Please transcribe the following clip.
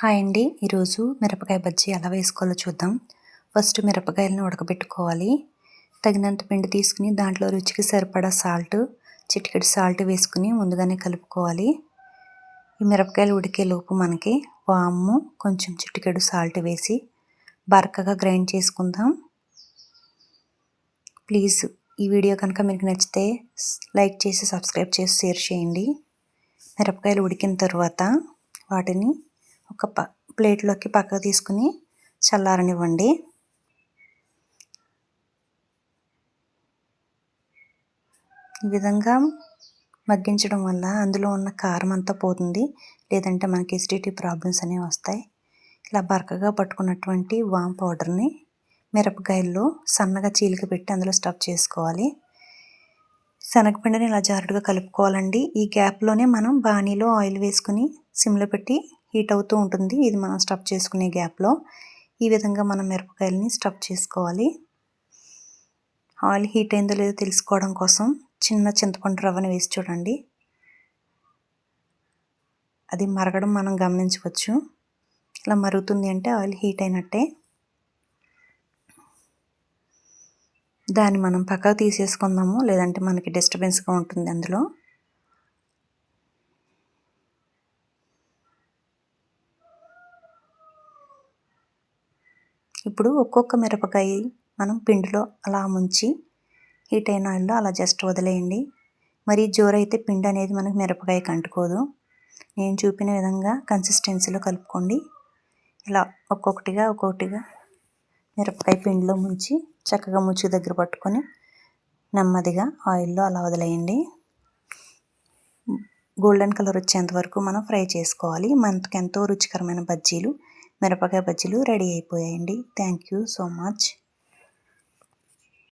Hi అండి. ఈరోజు మిరపకాయ బజ్జీ ఎలా వేసుకోవాలో చూద్దాం. ఫస్ట్ మిరపకాయలను ఉడకబెట్టుకోవాలి. తగినంత పిండి తీసుకుని దాంట్లో రుచికి సరిపడా చిటికెడు సాల్ట్ వేసుకుని ముందుగానే కలుపుకోవాలి. ఈ మిరపకాయలు ఉడికేలోపు మనకి వాము, కొంచెం చిటికెడు సాల్ట్ వేసి బరకగా గ్రైండ్ చేసుకుందాం. ప్లీజ్ ఈ వీడియో కనుక మీకు నచ్చితే లైక్ చేసి, సబ్స్క్రైబ్ చేసి, షేర్ చేయండి. మిరపకాయలు ఉడికిన తర్వాత వాటిని ఒక ప్లేట్లోకి పక్కకు తీసుకుని చల్లారనివ్వండి. ఈ విధంగా మగ్గించడం వల్ల అందులో ఉన్న కారం అంతా పోతుంది, లేదంటే మనకి ఎసిడిటీ ప్రాబ్లమ్స్ అనేవి వస్తాయి. ఇలా బరకగా పట్టుకున్నటువంటి వామ్ పౌడర్ని మిరపకాయల్లో సన్నగా చీలిక పెట్టి అందులో స్టఫ్ చేసుకోవాలి. శనగపిండిని ఇలా జారుడుగా కలుపుకోవాలండి. ఈ గ్యాప్లోనే మనం బాణీలో ఆయిల్ వేసుకుని సిమ్లో పెట్టి హీట్ అవుతూ ఉంటుంది. ఇది మనం స్టఫ్ చేసుకునే గ్యాప్లో ఈ విధంగా మనం మిరపకాయలని స్టఫ్ చేసుకోవాలి. ఆయిల్ హీట్ అయిందో లేదో తెలుసుకోవడం కోసం చిన్న చింతపండు రవ్వని వేసి చూడండి. అది మరగడం మనం గమనించవచ్చు. ఇలా మరుగుతుంది అంటే ఆయిల్ హీట్ అయినట్టే. దాన్ని మనం పక్కకు తీసేసుకుందాము, లేదంటే మనకి డిస్టర్బెన్స్గా ఉంటుంది అందులో. ఇప్పుడు ఒక్కొక్క మిరపకాయ మనం పిండిలో అలా ముంచి హీట్ అయిన ఆయిల్లో అలా జస్ట్ వదిలేయండి. మరీ జోరైతే పిండి అనేది మనకి మిరపకాయకి అంటుకోదు. నేను చూపిన విధంగా కన్సిస్టెన్సీలో కలుపుకోండి. ఇలా ఒక్కొక్కటిగా మిరపకాయ పిండిలో ముంచి చక్కగా ముచ్చి దగ్గర పట్టుకొని నెమ్మదిగా ఆయిల్లో అలా వదిలేయండి. గోల్డెన్ కలర్ వచ్చేంత వరకు మనం ఫ్రై చేసుకోవాలి. మనకి ఎంతో రుచికరమైన మిరపకాయ బజ్జీలు రెడీ అయిపోయాయండి. Thank you so much.